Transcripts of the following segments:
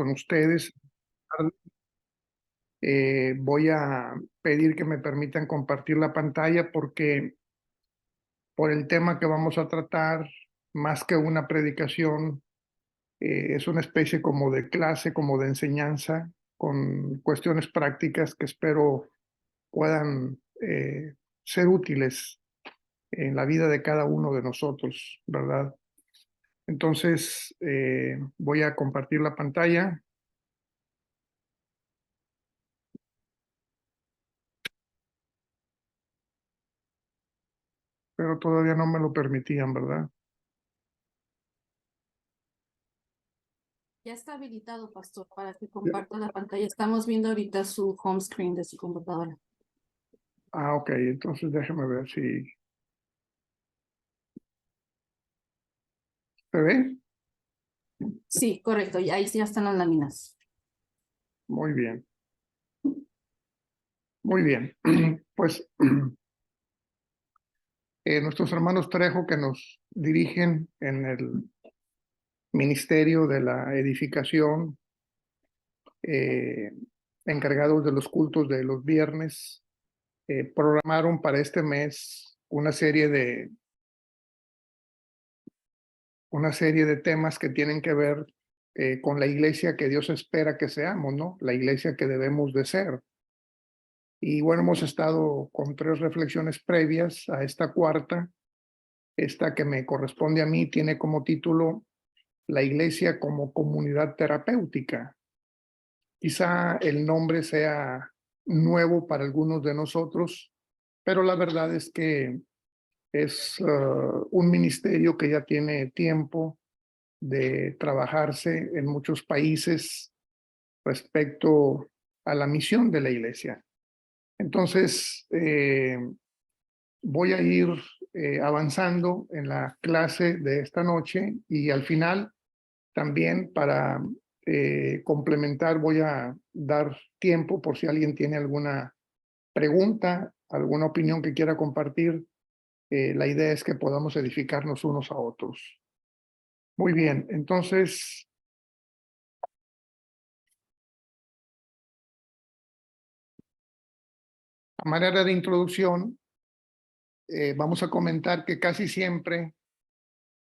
con ustedes. Voy a pedir que me permitan compartir la pantalla porque por el tema que vamos a tratar, más que una predicación, es una especie como de clase, como de enseñanza, con cuestiones prácticas que espero puedan ser útiles en la vida de cada uno de nosotros, ¿verdad? Entonces, voy a compartir la pantalla, pero todavía no me lo permitían, ¿verdad? Ya está habilitado, pastor, para que comparta la pantalla. Estamos viendo ahorita su home screen de su computadora. Ah, ok, entonces déjeme ver si se ve. Sí, correcto, y ahí ya están las láminas. Muy bien, muy bien. Pues nuestros hermanos Trejo que nos dirigen en el Ministerio de la Edificación, eh, encargados de los cultos de los viernes, programaron para este mes una serie de temas que tienen que ver con la iglesia que Dios espera que seamos, ¿no? La iglesia que debemos de ser. Y bueno, hemos estado con 3 reflexiones previas a esta cuarta. Esta que me corresponde a mí tiene como título La iglesia como comunidad terapéutica. Quizá el nombre sea nuevo para algunos de nosotros, pero la verdad es que es un ministerio que ya tiene tiempo de trabajarse en muchos países respecto a la misión de la iglesia. Entonces, voy a ir avanzando en la clase de esta noche y al final también para complementar voy a dar tiempo por si alguien tiene alguna pregunta, alguna opinión que quiera compartir. La idea es que podamos edificarnos unos a otros. Muy bien, entonces, a manera de introducción, vamos a comentar que casi siempre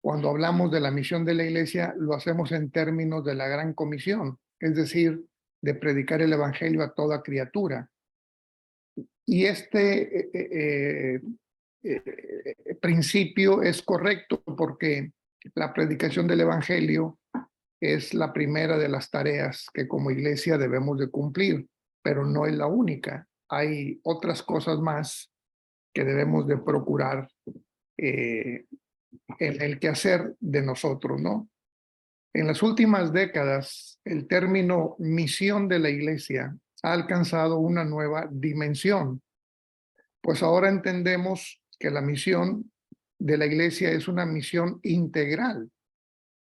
cuando hablamos de la misión de la iglesia lo hacemos en términos de la gran comisión, es decir, de predicar el evangelio a toda criatura. Y este principio es correcto porque la predicación del evangelio es la primera de las tareas que como iglesia debemos de cumplir, pero no es la única. Hay otras cosas más que debemos de procurar en el quehacer de nosotros, ¿no? En las últimas décadas, el término misión de la iglesia ha alcanzado una nueva dimensión, pues ahora entendemos que la misión de la iglesia es una misión integral.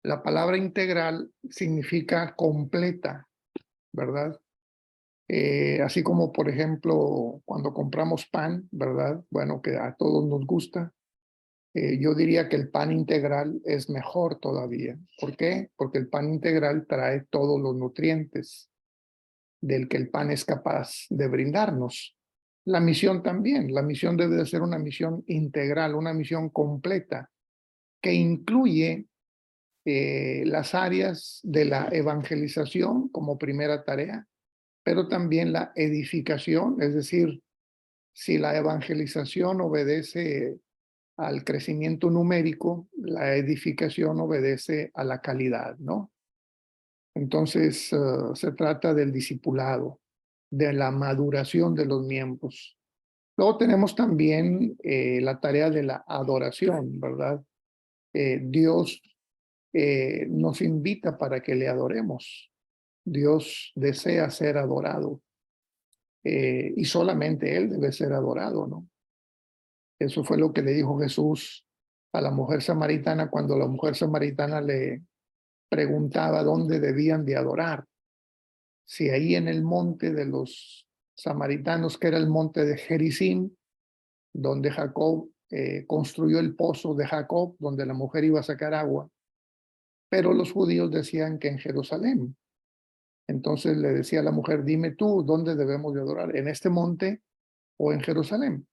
La palabra integral significa completa, ¿verdad? Así como, por ejemplo, cuando compramos pan, ¿verdad? Bueno, que a todos nos gusta. Yo diría que el pan integral es mejor todavía. ¿Por qué? Porque el pan integral trae todos los nutrientes del que el pan es capaz de brindarnos. La misión también. La misión debe de ser una misión integral, una misión completa, que incluye las áreas de la evangelización como primera tarea, pero también la edificación, es decir, si la evangelización obedece al crecimiento numérico, la edificación obedece a la calidad, ¿no? Entonces, se trata del discipulado, de la maduración de los miembros. Luego tenemos también la tarea de la adoración, ¿verdad? Dios nos invita para que le adoremos. Dios desea ser adorado y solamente Él debe ser adorado, ¿no? Eso fue lo que le dijo Jesús a la mujer samaritana cuando la mujer samaritana le preguntaba dónde debían de adorar. Si ahí en el monte de los samaritanos, que era el monte de Gerizim, donde Jacob construyó el pozo de Jacob, donde la mujer iba a sacar agua, pero los judíos decían que en Jerusalén. Entonces le decía a la mujer, dime tú, ¿dónde debemos de adorar? ¿En este monte o en Jerusalén?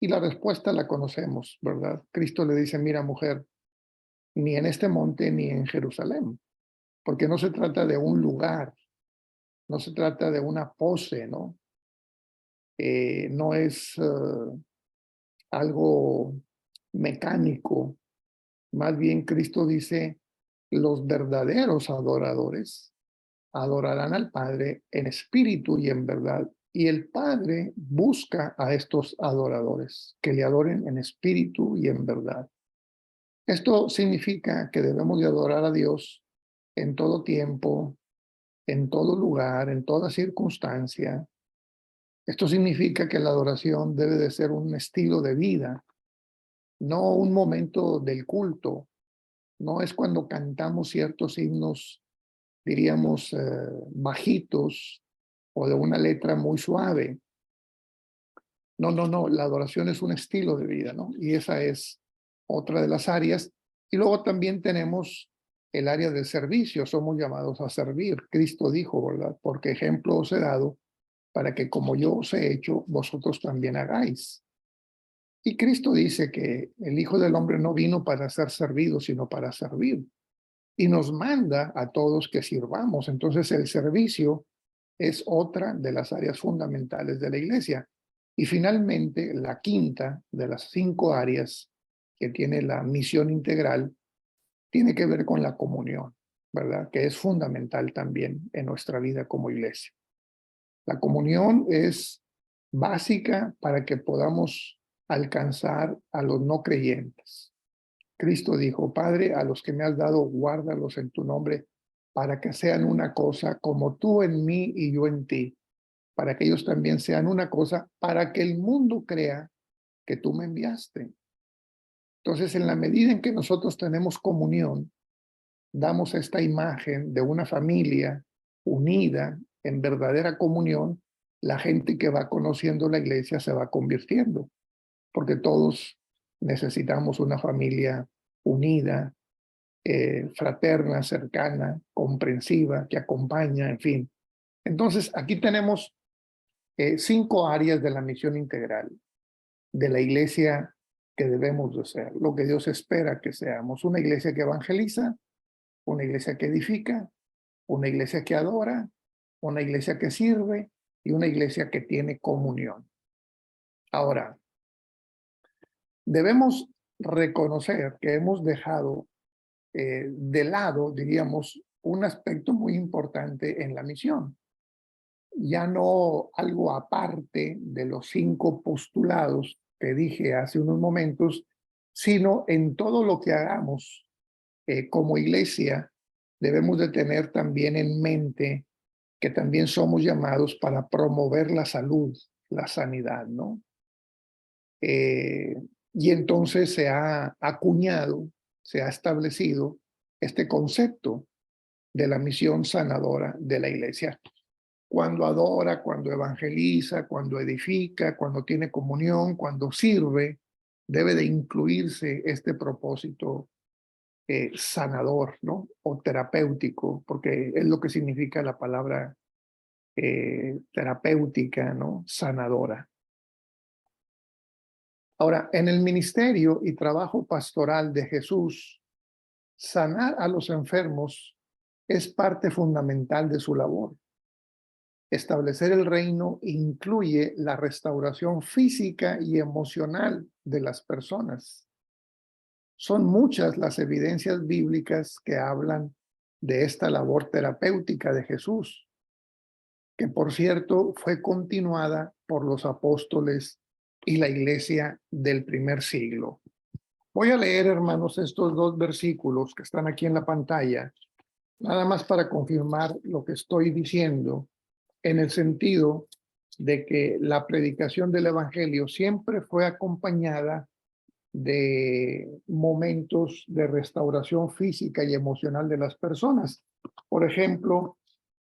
Y la respuesta la conocemos, ¿verdad? Cristo le dice, mira, mujer, ni en este monte ni en Jerusalén, porque no se trata de un lugar, no se trata de una pose, ¿no? No es algo mecánico. Más bien Cristo dice, los verdaderos adoradores adorarán al Padre en espíritu y en verdad. Y el Padre busca a estos adoradores que le adoren en espíritu y en verdad. Esto significa que debemos de adorar a Dios en todo tiempo, en todo lugar, en toda circunstancia. Esto significa que la adoración debe de ser un estilo de vida, no un momento del culto. No es cuando cantamos ciertos himnos, diríamos, bajitos o de una letra muy suave. No, no, no, la adoración es un estilo de vida, ¿no? Y esa es otra de las áreas. Y luego también tenemos el área del servicio, somos llamados a servir. Cristo dijo, ¿verdad? Porque ejemplo os he dado para que como yo os he hecho, vosotros también hagáis. Y Cristo dice que el Hijo del Hombre no vino para ser servido, sino para servir. Y nos manda a todos que sirvamos. Entonces el servicio es otra de las áreas fundamentales de la iglesia. Y finalmente, la quinta de las 5 áreas que tiene la misión integral tiene que ver con la comunión, ¿verdad? Que es fundamental también en nuestra vida como iglesia. La comunión es básica para que podamos alcanzar a los no creyentes. Cristo dijo, Padre, a los que me has dado, guárdalos en tu nombre para que sean una cosa como tú en mí y yo en ti, para que ellos también sean una cosa, para que el mundo crea que tú me enviaste. Entonces, en la medida en que nosotros tenemos comunión, damos esta imagen de una familia unida en verdadera comunión, la gente que va conociendo la iglesia se va convirtiendo, porque todos necesitamos una familia unida, fraterna, cercana, comprensiva, que acompaña, en fin. Entonces, aquí tenemos 5 áreas de la misión integral de la iglesia que debemos de ser, lo que Dios espera que seamos. Una iglesia que evangeliza, una iglesia que edifica, una iglesia que adora, una iglesia que sirve y una iglesia que tiene comunión. Ahora, debemos reconocer que hemos dejado de lado, diríamos, un aspecto muy importante en la misión. Ya no algo aparte de los 5 postulados que dije hace unos momentos, sino en todo lo que hagamos como iglesia, debemos de tener también en mente que también somos llamados para promover la salud, la sanidad, ¿no? Y entonces se ha acuñado, se ha establecido este concepto de la misión sanadora de la iglesia. Cuando adora, cuando evangeliza, cuando edifica, cuando tiene comunión, cuando sirve, debe de incluirse este propósito sanador, ¿no? O terapéutico, porque es lo que significa la palabra terapéutica, ¿no? Sanadora. Ahora, en el ministerio y trabajo pastoral de Jesús, sanar a los enfermos es parte fundamental de su labor. Establecer el reino incluye la restauración física y emocional de las personas. Son muchas las evidencias bíblicas que hablan de esta labor terapéutica de Jesús, que por cierto fue continuada por los apóstoles y la iglesia del primer siglo. Voy a leer, hermanos, estos 2 versículos que están aquí en la pantalla, nada más para confirmar lo que estoy diciendo, en el sentido de que la predicación del evangelio siempre fue acompañada de momentos de restauración física y emocional de las personas. Por ejemplo,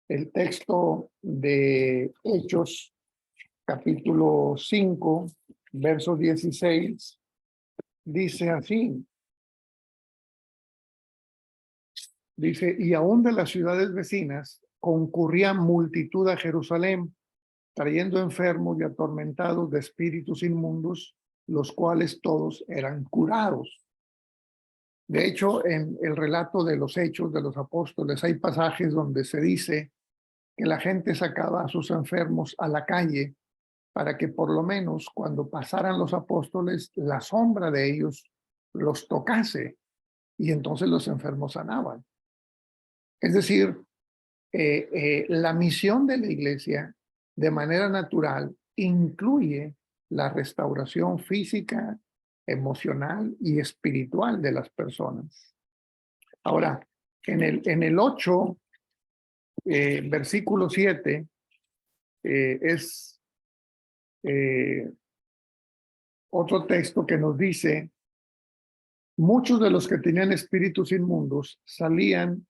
el texto de Hechos, capítulo 5, verso 16, dice así, dice, y aún de las ciudades vecinas concurría multitud a Jerusalén, trayendo enfermos y atormentados de espíritus inmundos, los cuales todos eran curados. De hecho, en el relato de los Hechos de los Apóstoles hay pasajes donde se dice que la gente sacaba a sus enfermos a la calle para que por lo menos cuando pasaran los apóstoles, la sombra de ellos los tocase y entonces los enfermos sanaban. Es decir, la misión de la iglesia de manera natural incluye la restauración física, emocional y espiritual de las personas. Ahora, en el 8, versículo 7, es otro texto que nos dice, muchos de los que tenían espíritus inmundos salían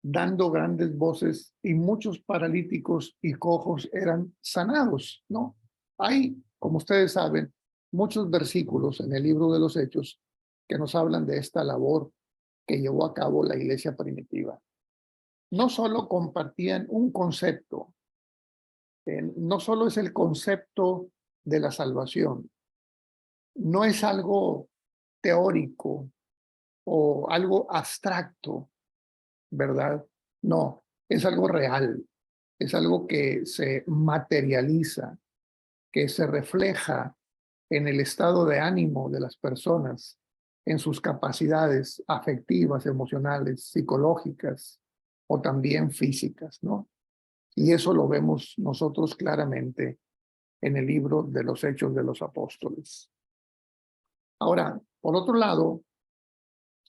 dando grandes voces y muchos paralíticos y cojos eran sanados, ¿no? Hay, como ustedes saben, muchos versículos en el libro de los Hechos que nos hablan de esta labor que llevó a cabo la iglesia primitiva. No solo compartían un concepto, no solo es el concepto de la salvación, no es algo teórico o algo abstracto, ¿verdad? No, es algo real, es algo que se materializa, que se refleja en el estado de ánimo de las personas, en sus capacidades afectivas, emocionales, psicológicas o también físicas, ¿no? Y eso lo vemos nosotros claramente en el libro de los Hechos de los Apóstoles. Ahora, por otro lado,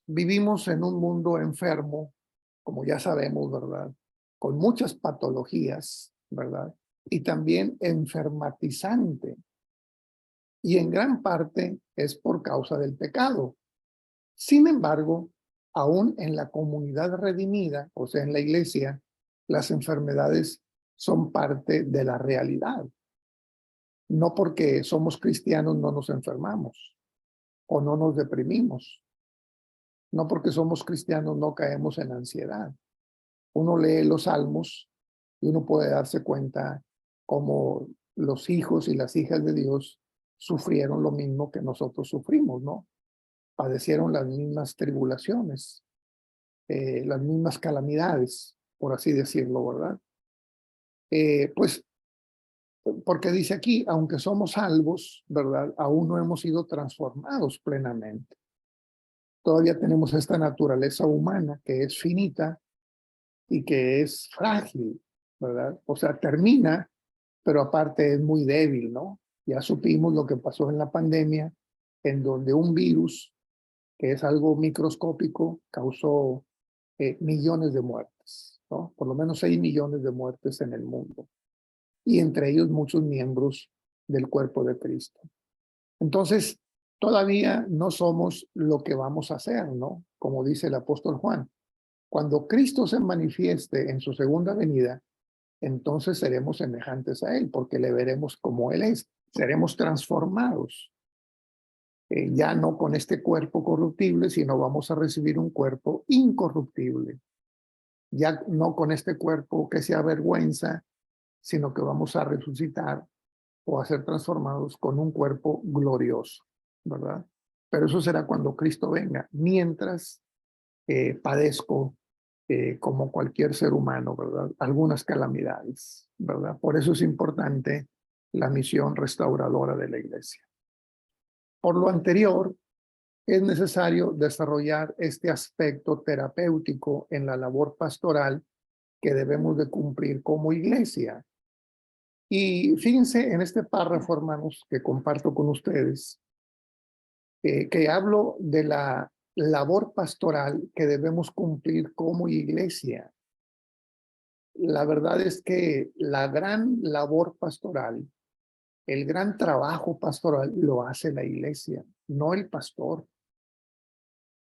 vivimos en un mundo enfermo, como ya sabemos, ¿verdad? Con muchas patologías, ¿verdad? Y también enfermatizante. Y en gran parte es por causa del pecado. Sin embargo, aún en la comunidad redimida, o sea, en la iglesia, las enfermedades son parte de la realidad. No porque somos cristianos no nos enfermamos o no nos deprimimos. No porque somos cristianos no caemos en ansiedad. Uno lee los salmos y uno puede darse cuenta cómo los hijos y las hijas de Dios sufrieron lo mismo que nosotros sufrimos, ¿no? Padecieron las mismas tribulaciones, las mismas calamidades, por así decirlo, ¿verdad? Pues porque dice aquí, aunque somos salvos, ¿verdad? Aún no hemos sido transformados plenamente. Todavía tenemos esta naturaleza humana que es finita y que es frágil, ¿verdad? O sea, termina, pero aparte es muy débil, ¿no? Ya supimos lo que pasó en la pandemia, en donde un virus, que es algo microscópico, causó millones de muertes, ¿no? Por lo menos 6 millones de muertes en el mundo. Y entre ellos muchos miembros del cuerpo de Cristo. Entonces, todavía no somos lo que vamos a ser, ¿no? Como dice el apóstol Juan. Cuando Cristo se manifieste en su segunda venida, entonces seremos semejantes a Él, porque le veremos como Él es. Seremos transformados. Ya no con este cuerpo corruptible, sino vamos a recibir un cuerpo incorruptible. Ya no con este cuerpo que se avergüenza, sino que vamos a resucitar o a ser transformados con un cuerpo glorioso, ¿verdad? Pero eso será cuando Cristo venga. Mientras padezco como cualquier ser humano, ¿verdad? Algunas calamidades, ¿verdad? Por eso es importante la misión restauradora de la iglesia. Por lo anterior, es necesario desarrollar este aspecto terapéutico en la labor pastoral que debemos de cumplir como iglesia. Y fíjense en este párrafo, hermanos, que comparto con ustedes, que hablo de la labor pastoral que debemos cumplir como iglesia. La verdad es que la gran labor pastoral, el gran trabajo pastoral lo hace la iglesia, no el pastor.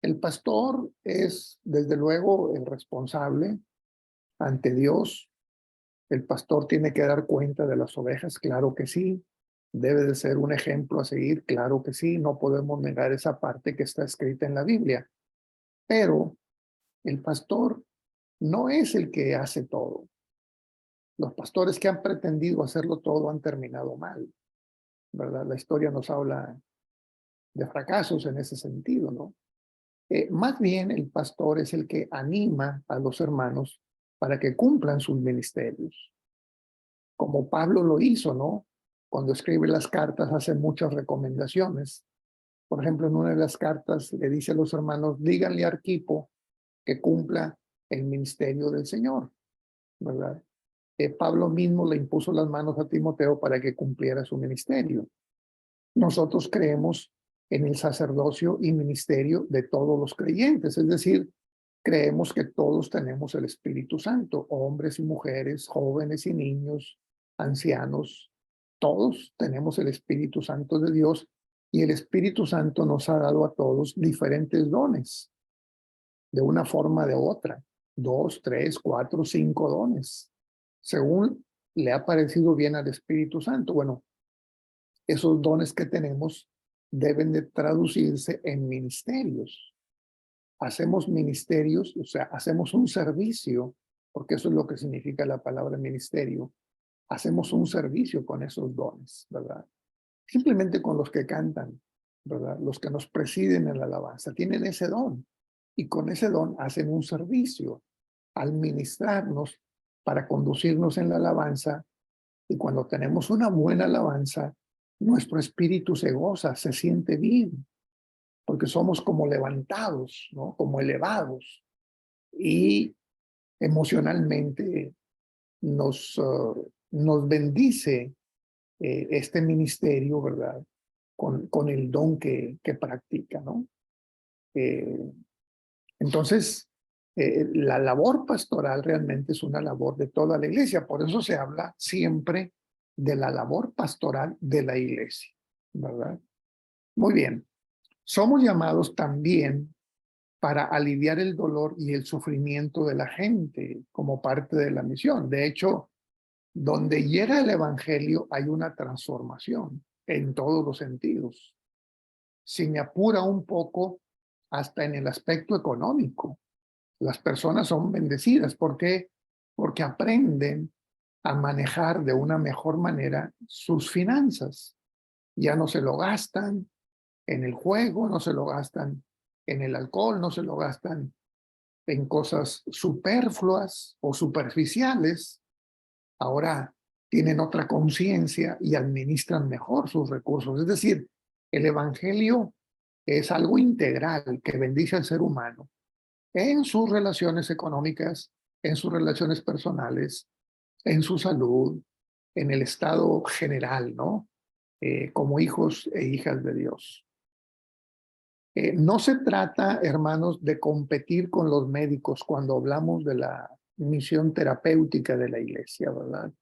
El pastor es, desde luego, el responsable ante Dios. El pastor tiene que dar cuenta de las ovejas, claro que sí. Debe de ser un ejemplo a seguir, claro que sí. No podemos negar esa parte que está escrita en la Biblia. Pero el pastor no es el que hace todo. Los pastores que han pretendido hacerlo todo han terminado mal, ¿verdad? La historia nos habla de fracasos en ese sentido, ¿no? Más bien el pastor es el que anima a los hermanos para que cumplan sus ministerios, como Pablo lo hizo, ¿no? Cuando escribe las cartas hace muchas recomendaciones. Por ejemplo, en una de las cartas le dice a los hermanos, díganle a Arquipo que cumpla el ministerio del Señor, ¿verdad? Pablo mismo le impuso las manos a Timoteo para que cumpliera su ministerio. Nosotros creemos en el sacerdocio y ministerio de todos los creyentes, es decir, creemos que todos tenemos el Espíritu Santo, hombres y mujeres, jóvenes y niños, ancianos, todos tenemos el Espíritu Santo de Dios y el Espíritu Santo nos ha dado a todos diferentes dones, de una forma o de otra, 2, 3, 4, 5 dones, según le ha parecido bien al Espíritu Santo. Bueno, esos dones que tenemos deben de traducirse en ministerios. Hacemos ministerios, o sea, hacemos un servicio, porque eso es lo que significa la palabra ministerio. Hacemos un servicio con esos dones, ¿verdad? Simplemente con los que cantan, ¿verdad? Los que nos presiden en la alabanza, tienen ese don. Y con ese don hacen un servicio al ministrarnos para conducirnos en la alabanza. Y cuando tenemos una buena alabanza, nuestro espíritu se goza, se siente bien, porque somos como levantados, ¿no? Como elevados. Y emocionalmente nos bendice este ministerio, ¿verdad? Con el don que practica, ¿no? Eh, entonces, la labor pastoral realmente es una labor de toda la iglesia. Por eso se habla siempre de la labor pastoral de la iglesia, ¿verdad? Muy bien. Somos llamados también para aliviar el dolor y el sufrimiento de la gente como parte de la misión. De hecho, donde llega el evangelio hay una transformación en todos los sentidos. Si me apura un poco, hasta en el aspecto económico, las personas son bendecidas. ¿Por qué? Porque aprenden a manejar de una mejor manera sus finanzas. Ya no se lo gastan en el juego, no se lo gastan en el alcohol, no se lo gastan en cosas superfluas o superficiales. Ahora tienen otra conciencia y administran mejor sus recursos. Es decir, el evangelio es algo integral que bendice al ser humano en sus relaciones económicas, en sus relaciones personales, en su salud, en el estado general, ¿no? Como hijos e hijas de Dios. No se trata, hermanos, de competir con los médicos cuando hablamos de la misión terapéutica de la iglesia, ¿verdad?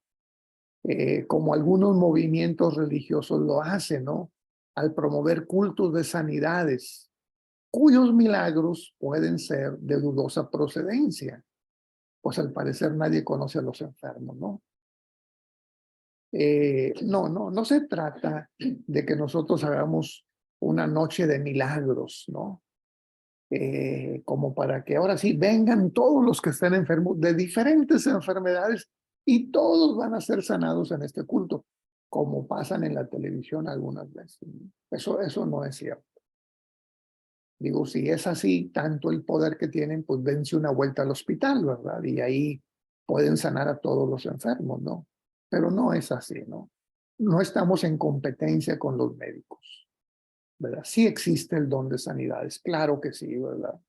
Como algunos movimientos religiosos lo hacen, ¿no? Al promover cultos de sanidades, cuyos milagros pueden ser de dudosa procedencia, pues al parecer nadie conoce a los enfermos, ¿no? No se trata de que nosotros hagamos una noche de milagros, ¿no? Como para que ahora sí vengan todos los que estén enfermos de diferentes enfermedades y todos van a ser sanados en este culto, como pasan en la televisión algunas veces. Eso no es cierto. Digo, si es así, tanto el poder que tienen, pues dense una vuelta al hospital, ¿verdad? Y ahí pueden sanar a todos los enfermos, ¿no? Pero no es así, ¿no? No estamos en competencia con los médicos, ¿verdad? Sí existe el don de sanidades, claro que sí, ¿verdad?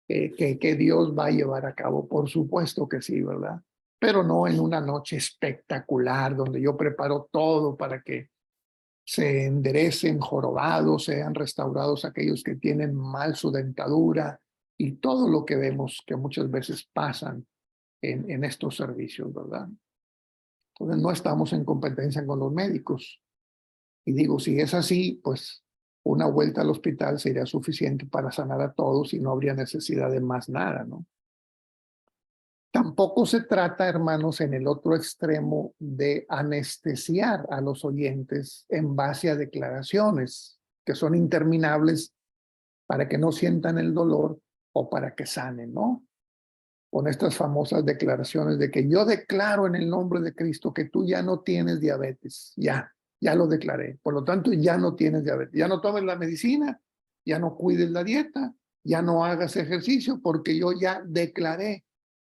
Que Dios va a llevar a cabo, por supuesto que sí, ¿verdad? Pero no en una noche espectacular donde yo preparo todo para que se enderecen jorobados, sean restaurados aquellos que tienen mal su dentadura y todo lo que vemos que muchas veces pasan en estos servicios, ¿verdad? Entonces no estamos en competencia con los médicos. Y digo, si es así, pues una vuelta al hospital sería suficiente para sanar a todos y no habría necesidad de más nada, ¿no? Tampoco se trata, hermanos, en el otro extremo de anestesiar a los oyentes en base a declaraciones que son interminables para que no sientan el dolor o para que sanen, ¿no? con estas famosas declaraciones de que yo declaro en el nombre de Cristo que tú ya no tienes diabetes, ya lo declaré. Por lo tanto, ya no tienes diabetes, ya no tomes la medicina, ya no cuides la dieta, ya no hagas ejercicio, porque yo ya declaré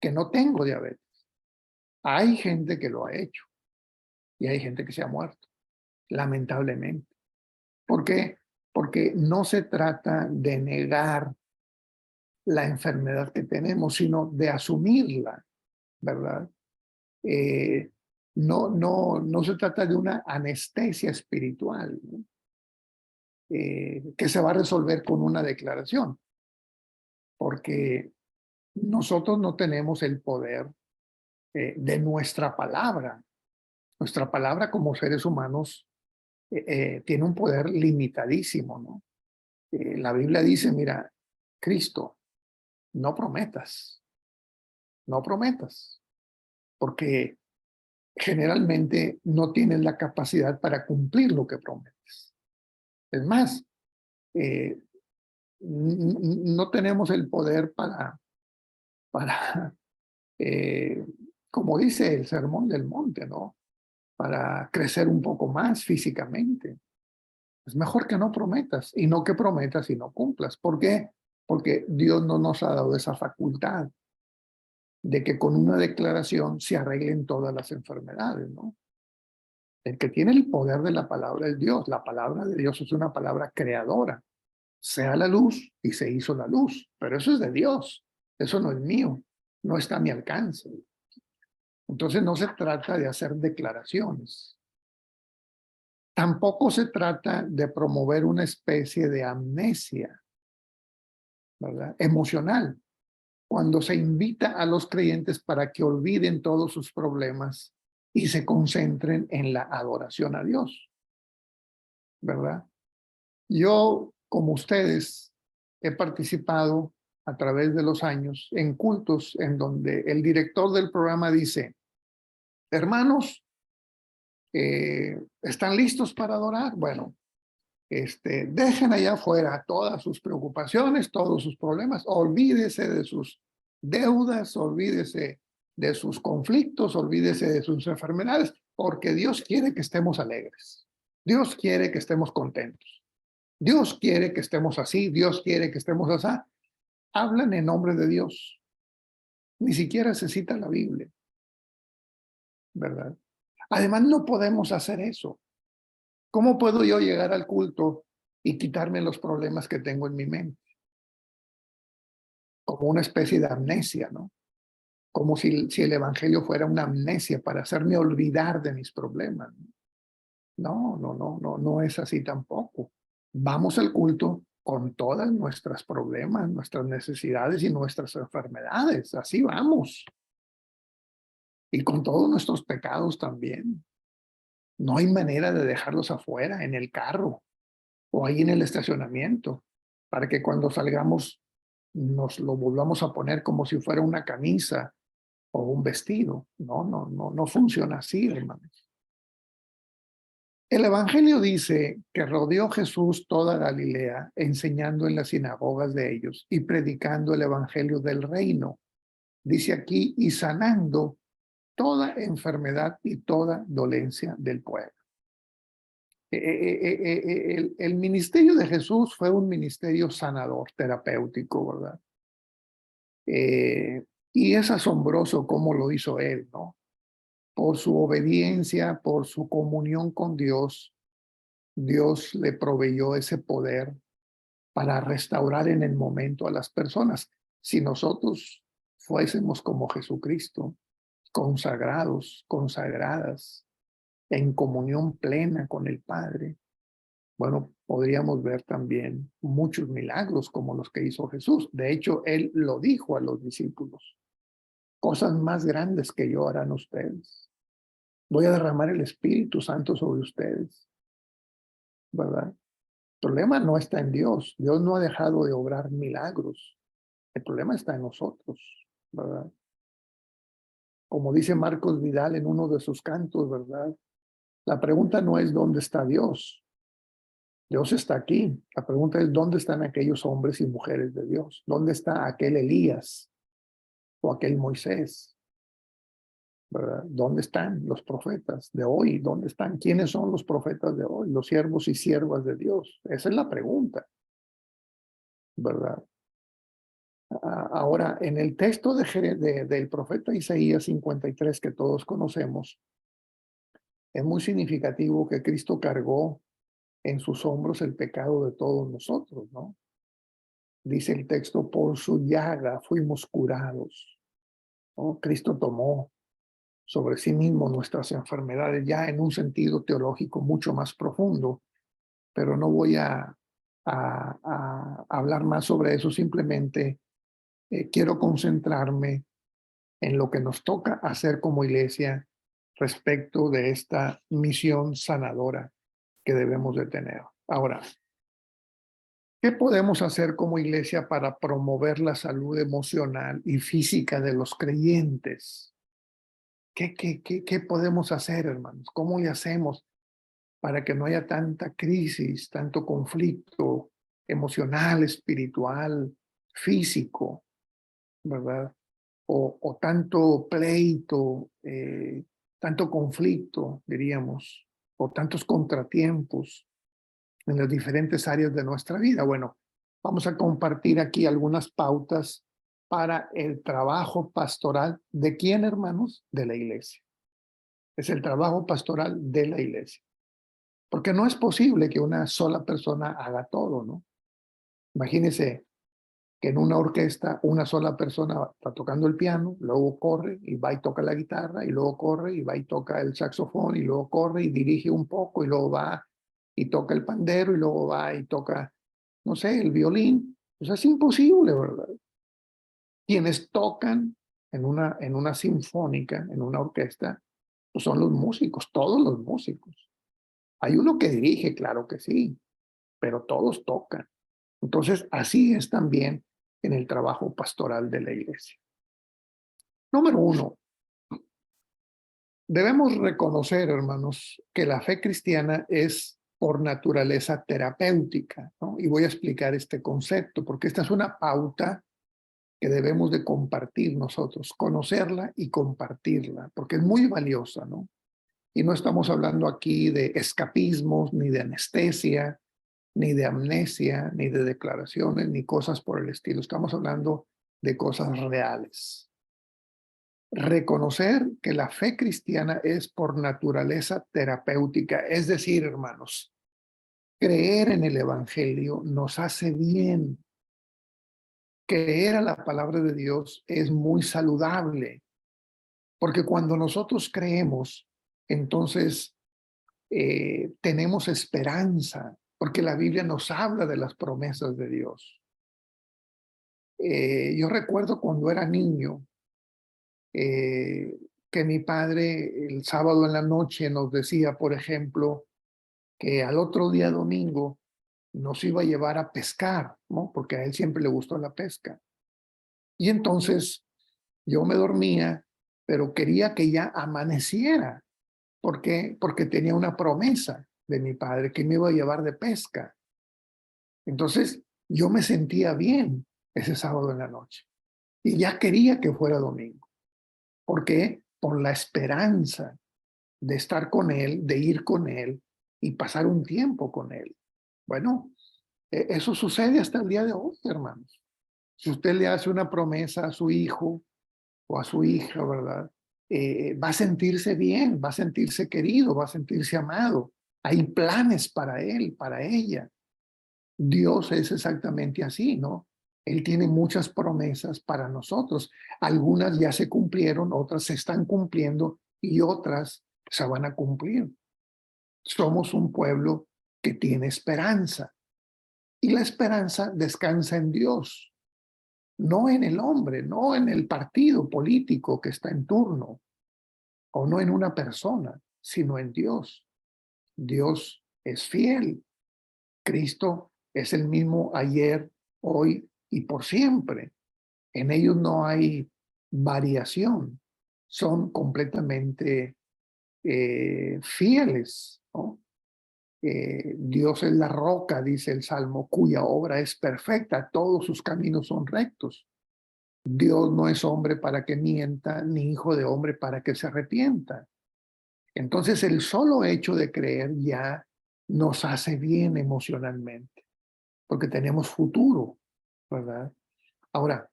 que no tengo diabetes. Hay gente que lo ha hecho y hay gente que se ha muerto, lamentablemente. ¿Por qué? Porque no se trata de negar la enfermedad que tenemos, sino de asumirla, ¿verdad? No se trata de una anestesia espiritual, ¿no? Que se va a resolver con una declaración, porque nosotros no tenemos el poder de nuestra palabra. Nuestra palabra como seres humanos tiene un poder limitadísimo, ¿no? La Biblia dice, mira, Cristo, no prometas, no prometas, porque generalmente no tienes la capacidad para cumplir lo que prometes. Es más, eh, no tenemos el poder para eh, como dice el Sermón del Monte, ¿no? Para crecer un poco más físicamente. Es mejor que no prometas y no que prometas y no cumplas. ¿Por qué? Porque Dios no nos ha dado esa facultad de que con una declaración se arreglen todas las enfermedades, ¿no? El que tiene el poder de la palabra es Dios. La palabra de Dios es una palabra creadora. Sea la luz y se hizo la luz, pero eso es de Dios. Eso no es mío, no está a mi alcance. Entonces no se trata de hacer declaraciones. Tampoco se trata de promover una especie de amnesia, ¿verdad? Emocional, cuando se invita a los creyentes para que olviden todos sus problemas y se concentren en la adoración a Dios, ¿verdad? Yo, como ustedes, he participado a través de los años en cultos en donde el director del programa dice, hermanos, ¿están listos para adorar? Bueno, dejen allá afuera todas sus preocupaciones, todos sus problemas, olvídese de sus deudas, olvídese de sus conflictos, olvídese de sus enfermedades, porque Dios quiere que estemos alegres. Dios quiere que estemos contentos. Dios quiere que estemos así, Dios quiere que estemos así. Hablan en nombre de Dios. Ni siquiera se cita la Biblia, ¿verdad? Además, no podemos hacer eso. ¿Cómo puedo yo llegar al culto y quitarme los problemas que tengo en mi mente? Como una especie de amnesia, ¿no? Como si el evangelio fuera una amnesia para hacerme olvidar de mis problemas. No es así tampoco. Vamos al culto con todas nuestras problemas, nuestras necesidades y nuestras enfermedades. Así vamos. Y con todos nuestros pecados también. No hay manera de dejarlos afuera, en el carro o ahí en el estacionamiento, para que cuando salgamos nos lo volvamos a poner como si fuera una camisa o un vestido. No funciona así, hermanos. El Evangelio dice que rodeó Jesús toda Galilea, enseñando en las sinagogas de ellos y predicando el Evangelio del reino. Dice aquí, y sanando toda enfermedad y toda dolencia del pueblo. El ministerio de Jesús fue un ministerio sanador, terapéutico, ¿verdad? Y es asombroso cómo lo hizo él, ¿no? Por su obediencia, por su comunión con Dios, Dios le proveyó ese poder para restaurar en el momento a las personas. Si nosotros fuésemos como Jesucristo, consagrados, consagradas, en comunión plena con el Padre, bueno, podríamos ver también muchos milagros como los que hizo Jesús. De hecho, él lo dijo a los discípulos. Cosas más grandes que yo harán ustedes. Voy a derramar el Espíritu Santo sobre ustedes, ¿verdad? El problema no está en Dios. Dios no ha dejado de obrar milagros. El problema está en nosotros, ¿verdad? Como dice Marcos Vidal en uno de sus cantos, ¿verdad? La pregunta no es dónde está Dios. Dios está aquí. La pregunta es dónde están aquellos hombres y mujeres de Dios. ¿Dónde está aquel Elías? o aquel Moisés, ¿verdad? ¿Dónde están los profetas de hoy? ¿Dónde están? ¿Quiénes son los profetas de hoy? Los siervos y siervas de Dios. Esa es la pregunta, ¿verdad? Ahora, en el texto del profeta Isaías 53 que todos conocemos, es muy significativo que Cristo cargó en sus hombros el pecado de todos nosotros, ¿no? Dice el texto, por su llaga fuimos curados, ¿no? Cristo tomó sobre sí mismo nuestras enfermedades, ya en un sentido teológico mucho más profundo, pero no voy a hablar más sobre eso, simplemente quiero concentrarme en lo que nos toca hacer como iglesia respecto de esta misión sanadora que debemos de tener. Ahora, ¿qué podemos hacer como iglesia para promover la salud emocional y física de los creyentes? ¿Qué podemos hacer, hermanos? ¿Cómo le hacemos para que no haya tanta crisis, tanto conflicto emocional, espiritual, físico, ¿verdad? O tanto pleito, tanto conflicto, diríamos, o tantos contratiempos en las diferentes áreas de nuestra vida. Bueno, vamos a compartir aquí algunas pautas para el trabajo pastoral. ¿De quién, hermanos? De la iglesia. Es el trabajo pastoral de la iglesia. Porque no es posible que una sola persona haga todo, ¿no? Imagínense que en una orquesta una sola persona está tocando el piano, luego corre y va y toca la guitarra, y luego corre y va y toca el saxofón, y luego corre y dirige un poco, y luego va y toca el pandero, y luego va y toca, no sé, el violín. Pues es imposible, ¿verdad? Quienes tocan en una sinfónica, en una orquesta, pues son los músicos, todos los músicos. Hay uno que dirige, claro que sí, pero todos tocan. Entonces, así es también en el trabajo pastoral de la iglesia. Número uno, debemos reconocer, hermanos, que la fe cristiana es por naturaleza terapéutica, ¿no? Y voy a explicar este concepto, porque esta es una pauta que debemos de compartir nosotros, conocerla y compartirla, porque es muy valiosa, ¿no? Y no estamos hablando aquí de escapismos, ni de anestesia, ni de amnesia, ni de declaraciones, ni cosas por el estilo. Estamos hablando de cosas reales. Reconocer que la fe cristiana es por naturaleza terapéutica, es decir, hermanos, creer en el Evangelio nos hace bien. Creer a la palabra de Dios es muy saludable, porque cuando nosotros creemos, entonces tenemos esperanza, porque la Biblia nos habla de las promesas de Dios. Yo recuerdo cuando era niño que mi padre el sábado en la noche nos decía, por ejemplo, que al otro día domingo nos iba a llevar a pescar, ¿no? Porque a él siempre le gustó la pesca. Y entonces yo me dormía, pero quería que ya amaneciera. ¿Por qué? Porque tenía una promesa de mi padre que me iba a llevar de pesca. Entonces yo me sentía bien ese sábado en la noche y ya quería que fuera domingo. ¿Por qué? Por la esperanza de estar con él, de ir con él y pasar un tiempo con él. Bueno, eso sucede hasta el día de hoy, hermanos. Si usted le hace una promesa a su hijo o a su hija, ¿verdad? Va a sentirse bien, va a sentirse querido, va a sentirse amado. Hay planes para él, para ella. Dios es exactamente así, ¿no? Él tiene muchas promesas para nosotros. Algunas ya se cumplieron, otras se están cumpliendo y otras se van a cumplir. Somos un pueblo que tiene esperanza y la esperanza descansa en Dios, no en el hombre, no en el partido político que está en turno o no en una persona, sino en Dios. Dios es fiel. Cristo es el mismo ayer, hoy y por siempre. En ellos no hay variación. Son completamente fieles, ¿no? Dios es la roca, dice el Salmo, cuya obra es perfecta. Todos sus caminos son rectos. Dios no es hombre para que mienta, ni hijo de hombre para que se arrepienta. Entonces el solo hecho de creer ya nos hace bien emocionalmente, porque tenemos futuro, ¿verdad? Ahora,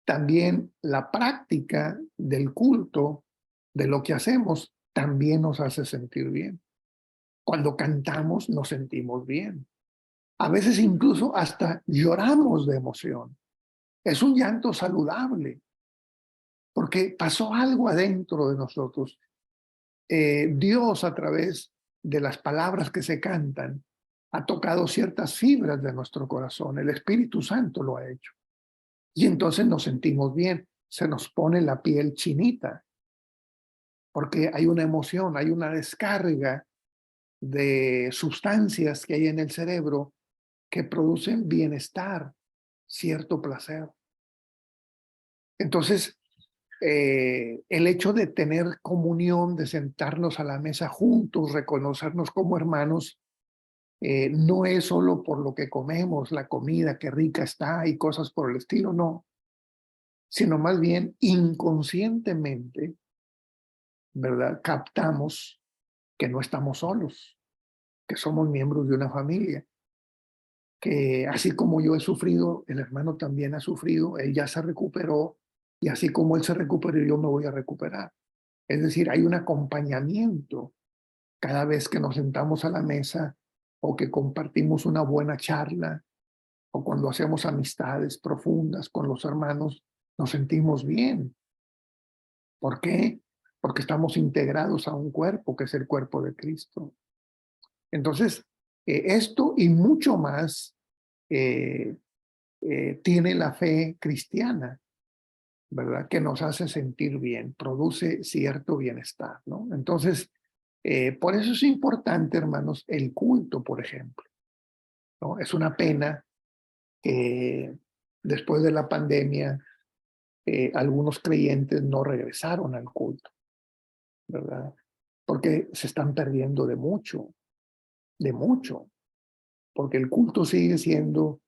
también la práctica del culto, de lo que hacemos, también nos hace sentir bien. Cuando cantamos nos sentimos bien. A veces incluso hasta lloramos de emoción. Es un llanto saludable, porque pasó algo adentro de nosotros. Dios, a través de las palabras que se cantan, ha tocado ciertas fibras de nuestro corazón. El Espíritu Santo lo ha hecho. Y entonces nos sentimos bien. Se nos pone la piel chinita, porque hay una emoción, hay una descarga de sustancias que hay en el cerebro que producen bienestar, cierto placer. Entonces, el hecho de tener comunión, de sentarnos a la mesa juntos, reconocernos como hermanos, no es solo por lo que comemos, la comida, qué rica está y cosas por el estilo, no, sino más bien inconscientemente, ¿verdad? Captamos que no estamos solos, que somos miembros de una familia, que así como yo he sufrido, el hermano también ha sufrido, él ya se recuperó y así como él se recuperó, yo me voy a recuperar. Es decir, hay un acompañamiento cada vez que nos sentamos a la mesa o que compartimos una buena charla o cuando hacemos amistades profundas con los hermanos, nos sentimos bien. ¿Por qué? Porque estamos integrados a un cuerpo que es el cuerpo de Cristo. Entonces, esto y mucho más eh, tiene la fe cristiana, ¿verdad? Que nos hace sentir bien, produce cierto bienestar, ¿no? Entonces, por eso es importante, hermanos, el culto, por ejemplo, ¿no? Es una pena que después de la pandemia algunos creyentes no regresaron al culto, ¿verdad? Porque se están perdiendo de mucho, porque el culto sigue siendo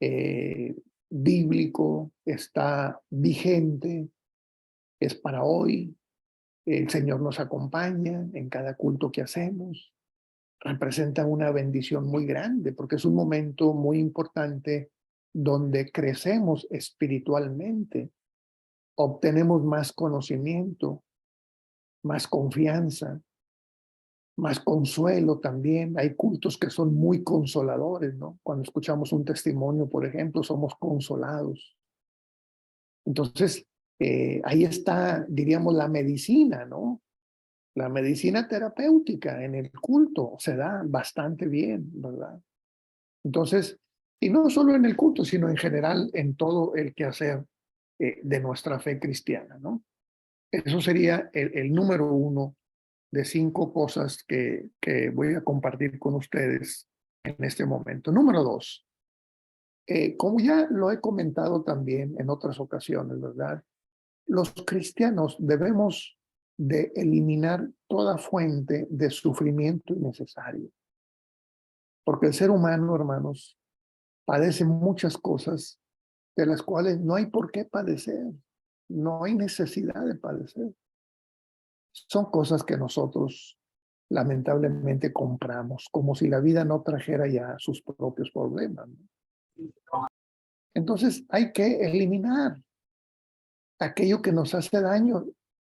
eh, bíblico, está vigente, es para hoy. El Señor nos acompaña en cada culto que hacemos. Representa una bendición muy grande porque es un momento muy importante donde crecemos espiritualmente, obtenemos más conocimiento, más confianza, más consuelo también. Hay cultos que son muy consoladores, ¿no? Cuando escuchamos un testimonio, por ejemplo, somos consolados. Entonces, ahí está, diríamos, la medicina, ¿no? La medicina terapéutica en el culto se da bastante bien, ¿verdad? Entonces, y no solo en el culto, sino en general en todo el quehacer de nuestra fe cristiana, ¿no? Eso sería el número uno de 5 cosas que voy a compartir con ustedes en este momento. Número dos, como ya lo he comentado también en otras ocasiones, ¿verdad? Los cristianos debemos de eliminar toda fuente de sufrimiento innecesario, porque el ser humano, hermanos, padece muchas cosas de las cuales no hay por qué padecer, no hay necesidad de padecer. Son cosas que nosotros lamentablemente compramos, como si la vida no trajera ya sus propios problemas, ¿no? Entonces hay que eliminar aquello que nos hace daño.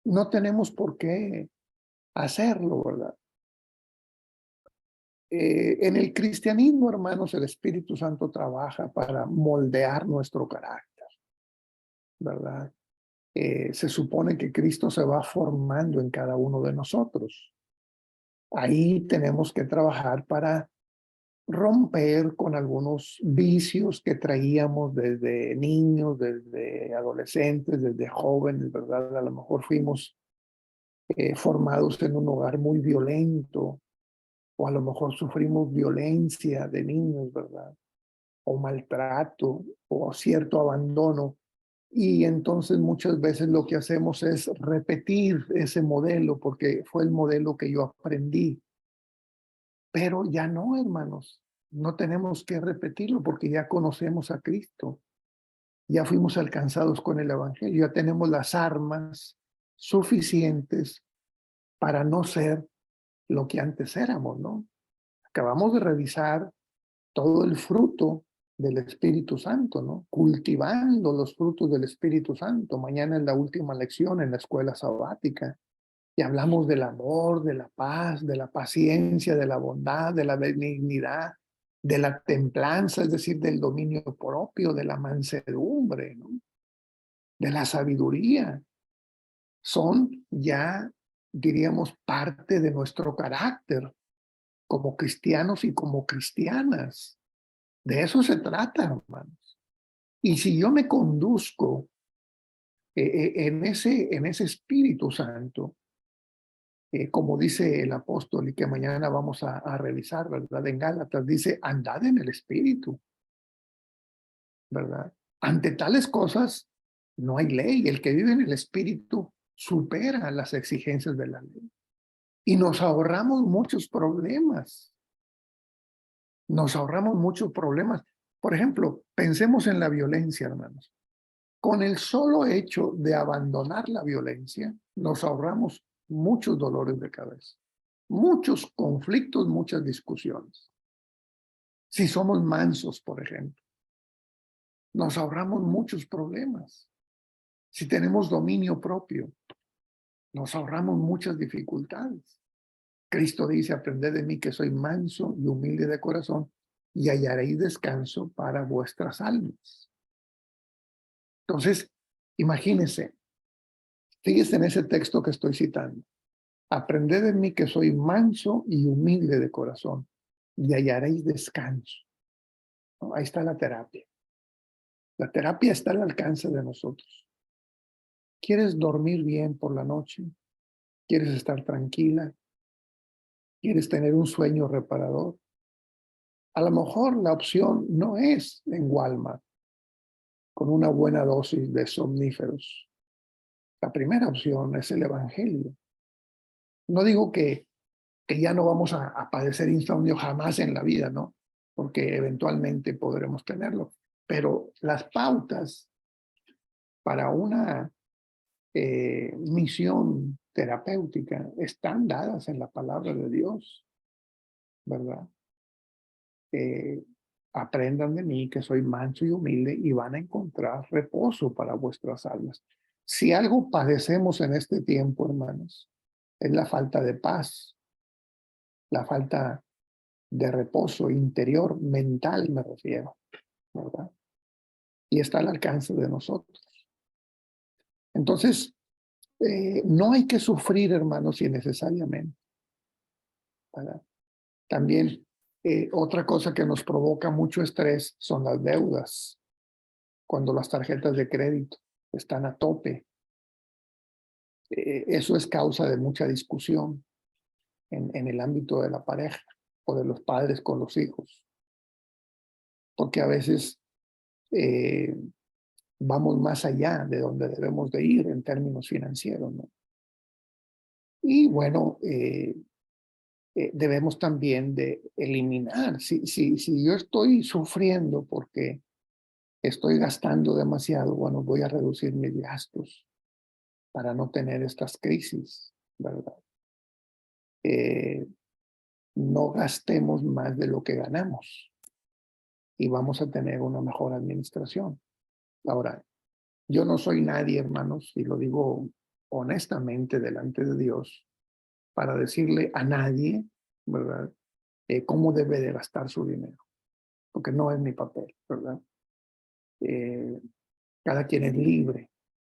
No tenemos por qué hacerlo, ¿verdad? En el cristianismo, hermanos, el Espíritu Santo trabaja para moldear nuestro carácter, ¿verdad? Se supone que Cristo se va formando en cada uno de nosotros. Ahí tenemos que trabajar para romper con algunos vicios que traíamos desde niños, desde adolescentes, desde jóvenes, ¿verdad? A lo mejor fuimos formados en un hogar muy violento, o a lo mejor sufrimos violencia de niños, ¿verdad? O maltrato, o cierto abandono. Y entonces muchas veces lo que hacemos es repetir ese modelo porque fue el modelo que yo aprendí. Pero ya no, hermanos, no tenemos que repetirlo porque ya conocemos a Cristo. Ya fuimos alcanzados con el Evangelio, ya tenemos las armas suficientes para no ser lo que antes éramos, ¿no? Acabamos de revisar todo el fruto del Espíritu Santo, ¿no? Cultivando los frutos del Espíritu Santo. Mañana es la última lección en la escuela sabática. Y hablamos del amor, de la paz, de la paciencia, de la bondad, de la benignidad, de la templanza, es decir, del dominio propio, de la mansedumbre, ¿no? De la sabiduría. Son ya, diríamos, parte de nuestro carácter como cristianos y como cristianas. De eso se trata, hermanos. Y si yo me conduzco en ese Espíritu Santo, como dice el apóstol y que mañana vamos a revisar, ¿verdad? En Gálatas dice, andad en el Espíritu, ¿verdad? Ante tales cosas no hay ley. El que vive en el Espíritu supera las exigencias de la ley. Y nos ahorramos muchos problemas. Nos ahorramos muchos problemas. Por ejemplo, pensemos en la violencia, hermanos. Con el solo hecho de abandonar la violencia, nos ahorramos muchos dolores de cabeza, muchos conflictos, muchas discusiones. Si somos mansos, por ejemplo, nos ahorramos muchos problemas. Si tenemos dominio propio, nos ahorramos muchas dificultades. Cristo dice, aprended de mí que soy manso y humilde de corazón y hallaréis descanso para vuestras almas. Entonces, imagínense, fíjense en ese texto que estoy citando. Aprended de mí que soy manso y humilde de corazón y hallaréis descanso. ¿No? Ahí está la terapia. La terapia está al alcance de nosotros. ¿Quieres dormir bien por la noche? ¿Quieres estar tranquila? ¿Quieres tener un sueño reparador? A lo mejor la opción no es en Walmart con una buena dosis de somníferos. La primera opción es el Evangelio. No digo que ya no vamos a padecer insomnio jamás en la vida, ¿no? Porque eventualmente podremos tenerlo. Pero las pautas para una misión terapéutica están dadas en la palabra de Dios, ¿verdad? Aprendan de mí que soy manso y humilde y van a encontrar reposo para vuestras almas. Si algo padecemos en este tiempo, hermanos, es la falta de paz, la falta de reposo interior, mental me refiero, ¿verdad? Y está al alcance de nosotros. Entonces, no hay que sufrir, hermanos, innecesariamente, ¿verdad? También otra cosa que nos provoca mucho estrés son las deudas, cuando las tarjetas de crédito están a tope. Eso es causa de mucha discusión en el ámbito de la pareja o de los padres con los hijos, porque a veces vamos más allá de donde debemos de ir en términos financieros, ¿no? Y bueno, debemos también de eliminar, si yo estoy sufriendo porque estoy gastando demasiado, bueno, voy a reducir mis gastos para no tener estas crisis, ¿verdad? No gastemos más de lo que ganamos y vamos a tener una mejor administración. Ahora, yo no soy nadie, hermanos, y lo digo honestamente delante de Dios, para decirle a nadie, ¿verdad? Cómo debe de gastar su dinero, porque no es mi papel, ¿verdad? Eh, cada quien es libre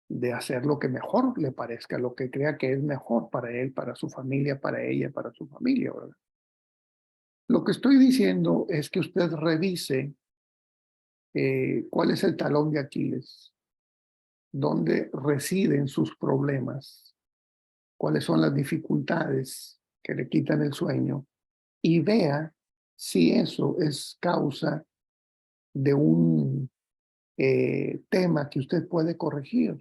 de hacer lo que mejor le parezca, lo que crea que es mejor para él, para su familia, para ella, para su familia, ¿verdad? Lo que estoy diciendo es que usted revise cuál es el talón de Aquiles, dónde residen sus problemas, cuáles son las dificultades que le quitan el sueño y vea si eso es causa de un tema que usted puede corregir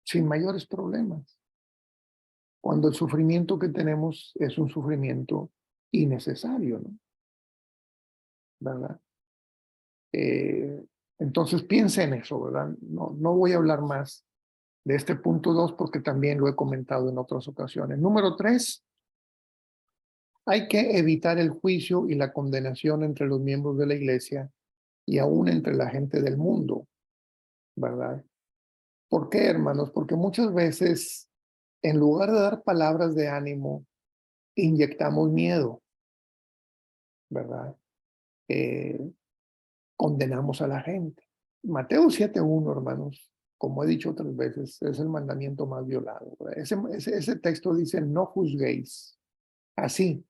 sin mayores problemas. Cuando el sufrimiento que tenemos es un sufrimiento innecesario, ¿no? ¿Verdad? Entonces piensa en eso, ¿verdad? No voy a hablar más de este punto 2 porque también lo he comentado en otras ocasiones. Número 3, hay que evitar el juicio y la condenación entre los miembros de la iglesia y aún entre la gente del mundo, ¿verdad? ¿Por qué, hermanos? Porque muchas veces, en lugar de dar palabras de ánimo, inyectamos miedo, ¿verdad? Eh, Condenamos a la gente. Mateo 7:1, hermanos, como he dicho otras veces, es el mandamiento más violado. Ese texto dice, no juzguéis. Así,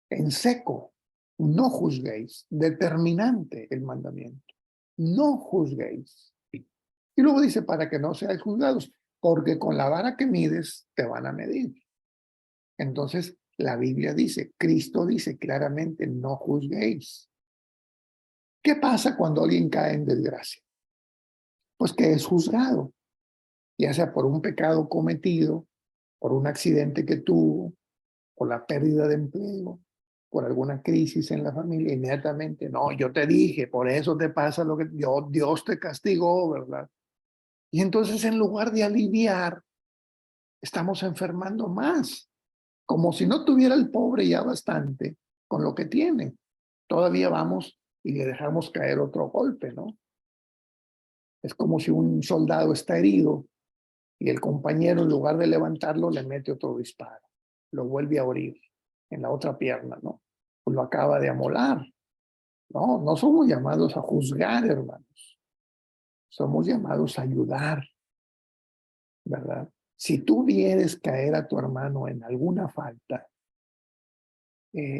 en seco, no juzguéis. Determinante el mandamiento. No juzguéis. Y luego dice, para que no seáis juzgados, porque con la vara que mides te van a medir. Entonces, la Biblia dice, Cristo dice claramente, no juzguéis. ¿Qué pasa cuando alguien cae en desgracia? Pues que es juzgado, ya sea por un pecado cometido, por un accidente que tuvo, por la pérdida de empleo, por alguna crisis en la familia, inmediatamente, no, yo te dije, por eso te pasa lo que Dios te castigó, ¿verdad? Y entonces en lugar de aliviar, estamos enfermando más, como si no tuviera el pobre ya bastante con lo que tiene. Todavía vamos y le dejamos caer otro golpe, ¿no? Es como si un soldado está herido y el compañero, en lugar de levantarlo, le mete otro disparo. Lo vuelve a herir en la otra pierna, ¿no? Pues lo acaba de amolar. No somos llamados a juzgar, hermanos. Somos llamados a ayudar, ¿verdad? Si tú vieres caer a tu hermano en alguna falta,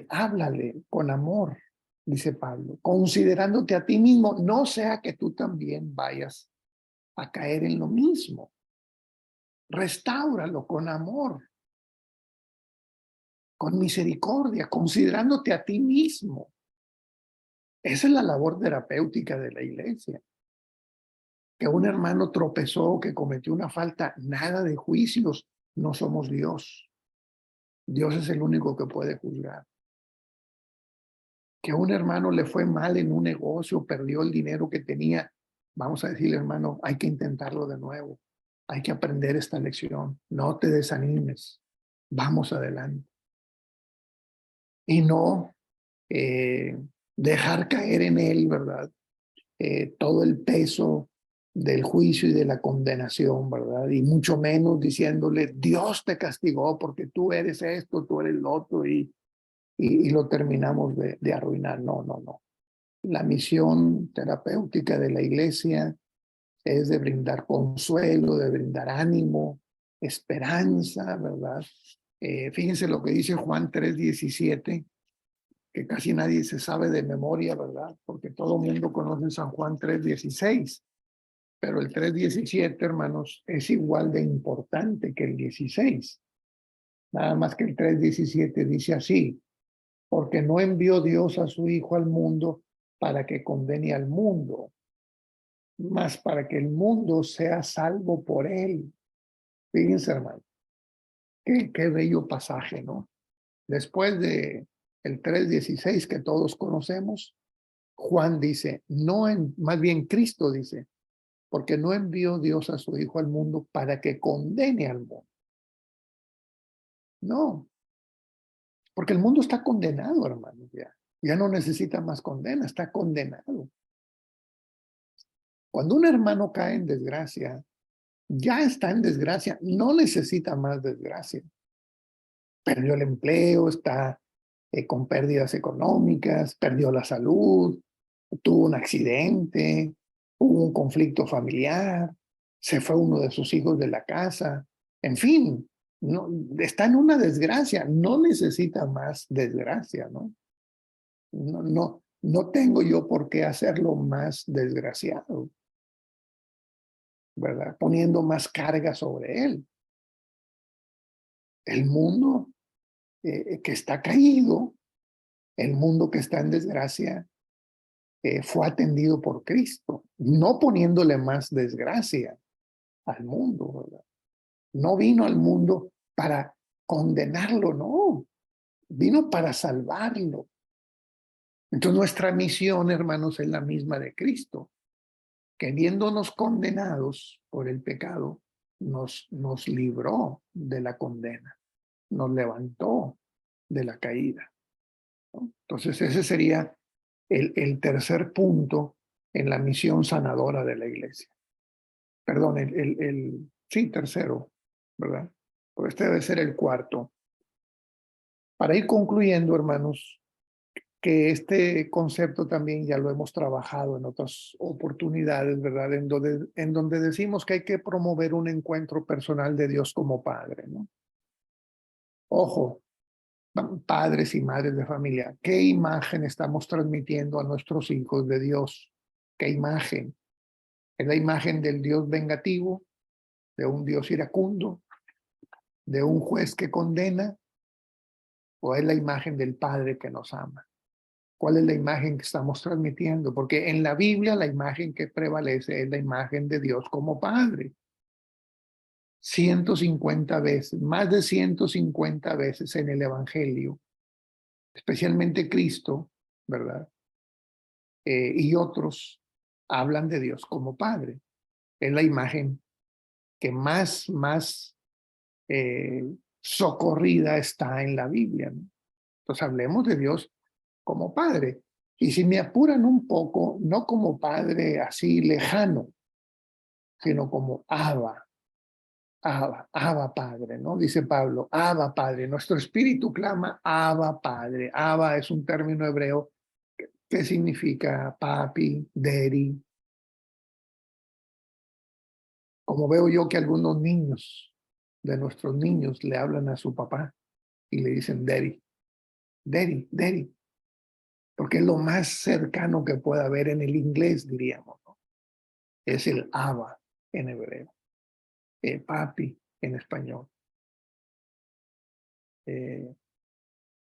háblale con amor, dice Pablo, considerándote a ti mismo, no sea que tú también vayas a caer en lo mismo. Restáuralo con amor, con misericordia, considerándote a ti mismo. Esa es la labor terapéutica de la iglesia. Que un hermano tropezó, que cometió una falta, nada de juicios, no somos Dios. Dios es el único que puede juzgar. Que a un hermano le fue mal en un negocio, perdió el dinero que tenía, vamos a decirle, hermano, hay que intentarlo de nuevo. Hay que aprender esta lección. No te desanimes. Vamos adelante. Y no eh, dejar caer en él, ¿verdad? Todo el peso del juicio y de la condenación, ¿verdad? Y mucho menos diciéndole, Dios te castigó porque tú eres esto, tú eres lo otro, y lo terminamos de arruinar. No. La misión terapéutica de la iglesia es de brindar consuelo, de brindar ánimo, esperanza, ¿verdad? Fíjense lo que dice Juan 3:17, que casi nadie se sabe de memoria, ¿verdad? Porque todo el mundo conoce San Juan 3:16, pero el 3:17, hermanos, es igual de importante que el 16. Nada más que el 3:17 dice así, porque no envió Dios a su Hijo al mundo para que condene al mundo, más para que el mundo sea salvo por él. Fíjense, hermano, qué bello pasaje, ¿no? Después de el 3:16 que todos conocemos, Juan dice, más bien Cristo dice, porque no envió Dios a su Hijo al mundo para que condene al mundo. No, porque el mundo está condenado, hermanos, ya no necesita más condena, está condenado. Cuando un hermano cae en desgracia, ya está en desgracia, no necesita más desgracia. Perdió el empleo, está con pérdidas económicas, perdió la salud, tuvo un accidente, hubo un conflicto familiar, se fue uno de sus hijos de la casa, en fin, no, está en una desgracia, no necesita más desgracia, ¿no? No tengo yo por qué hacerlo más desgraciado, ¿verdad? Poniendo más carga sobre él. El mundo que está caído, el mundo que está en desgracia, fue atendido por Cristo, no poniéndole más desgracia al mundo, ¿verdad? No vino al mundo para condenarlo, no, vino para salvarlo. Entonces nuestra misión, hermanos, es la misma de Cristo. que viéndonos condenados por el pecado, nos libró de la condena, nos levantó de la caída, ¿no? Entonces ese sería el tercer punto en la misión sanadora de la iglesia. Perdón, sí, tercero, ¿verdad? Pues este debe ser el cuarto. Para ir concluyendo, hermanos, que este concepto también ya lo hemos trabajado en otras oportunidades, ¿verdad? En donde decimos que hay que promover un encuentro personal de Dios como Padre, ¿no? Ojo, padres y madres de familia, ¿qué imagen estamos transmitiendo a nuestros hijos de Dios? ¿Qué imagen? ¿Es la imagen del Dios vengativo, de un Dios iracundo, de un juez que condena, o es la imagen del Padre que nos ama? ¿Cuál es la imagen que estamos transmitiendo? Porque en la Biblia la imagen que prevalece es la imagen de Dios como Padre. 150 veces, más de 150 veces en el Evangelio, especialmente Cristo, ¿verdad? Y otros hablan de Dios como Padre. Es la imagen que más socorrida está en la Biblia, ¿no? Entonces hablemos de Dios como Padre. Y si me apuran un poco, no como Padre así lejano, sino como Abba Padre, ¿no? Dice Pablo, Abba Padre. Nuestro espíritu clama Abba Padre. Abba es un término hebreo que significa papi, daddy. Como veo yo que algunos niños, de nuestros niños, le hablan a su papá y le dicen daddy, daddy, daddy, porque es lo más cercano que puede haber en el inglés, diríamos, ¿no? Es el Abba en hebreo, papi en español.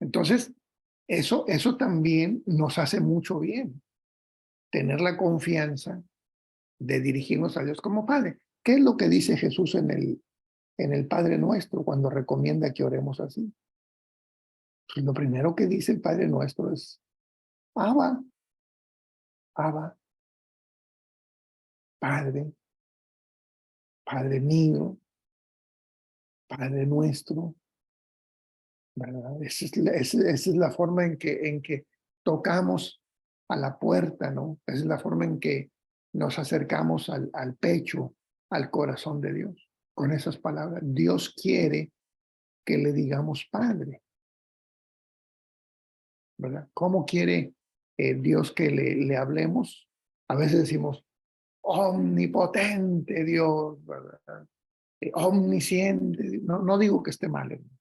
Entonces, eso también nos hace mucho bien, tener la confianza de dirigirnos a Dios como Padre. ¿Qué es lo que dice Jesús en el Padre Nuestro cuando recomienda que oremos así? Pues lo primero que dice el Padre Nuestro es, Abba, Abba, Padre, Padre mío, Padre nuestro, ¿verdad? Esa es la forma en que tocamos a la puerta, ¿no? Esa es la forma en que nos acercamos al pecho, al corazón de Dios. Con esas palabras, Dios quiere que le digamos Padre, ¿verdad? ¿Cómo quiere Dios que le hablemos? A veces decimos, omnipotente Dios, ¿verdad? Omnisciente. No, no digo que esté mal, hermano.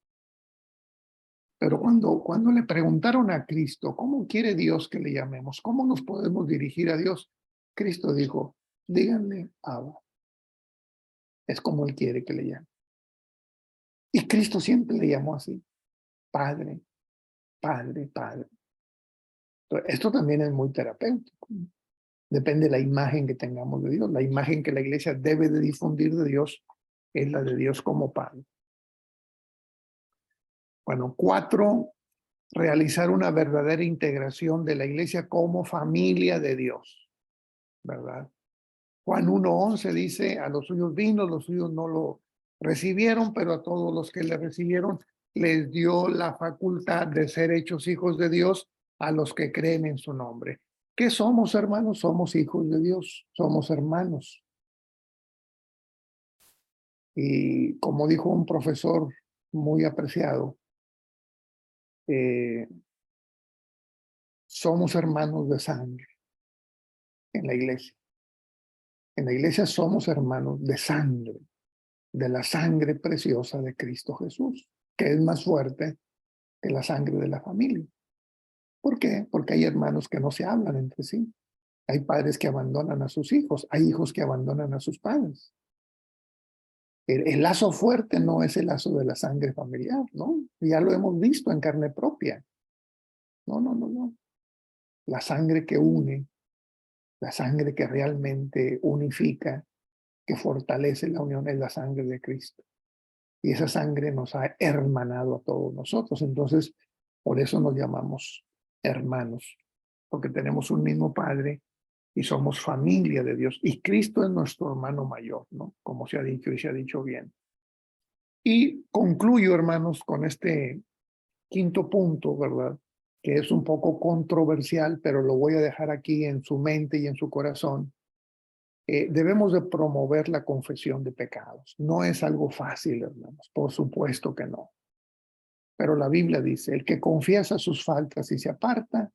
Pero cuando le preguntaron a Cristo, ¿cómo quiere Dios que le llamemos? ¿Cómo nos podemos dirigir a Dios? Cristo dijo, díganle Abba. Es como Él quiere que le llame. Y Cristo siempre le llamó así, Padre, Padre, Padre. Entonces, esto también es muy terapéutico. Depende de la imagen que tengamos de Dios. La imagen que la iglesia debe de difundir de Dios es la de Dios como Padre. Bueno, 4, realizar una verdadera integración de la iglesia como familia de Dios, ¿verdad? Juan 1:11 dice, a los suyos vino, los suyos no lo recibieron, pero a todos los que le recibieron les dio la facultad de ser hechos hijos de Dios a los que creen en su nombre. ¿Qué somos, hermanos? Somos hijos de Dios, somos hermanos. Y como dijo un profesor muy apreciado, eh, somos hermanos de sangre en la iglesia. En la iglesia somos hermanos de sangre, de la sangre preciosa de Cristo Jesús, que es más fuerte que la sangre de la familia. ¿Por qué? Porque hay hermanos que no se hablan entre sí. Hay padres que abandonan a sus hijos, hay hijos que abandonan a sus padres. El lazo fuerte no es el lazo de la sangre familiar, ¿no? Ya lo hemos visto en carne propia. No, no, no, no. La sangre que une, la sangre que realmente unifica, que fortalece la unión es la sangre de Cristo. Y esa sangre nos ha hermanado a todos nosotros. Entonces, por eso nos llamamos hermanos, porque tenemos un mismo Padre y somos familia de Dios. Y Cristo es nuestro hermano mayor, ¿no? Como se ha dicho y se ha dicho bien. Y concluyo, hermanos, con este quinto punto, ¿verdad? Que es un poco controversial, pero lo voy a dejar aquí en su mente y en su corazón. Debemos de promover la confesión de pecados. No es algo fácil, hermanos, por supuesto que no. Pero la Biblia dice, el que confiesa sus faltas y se aparta,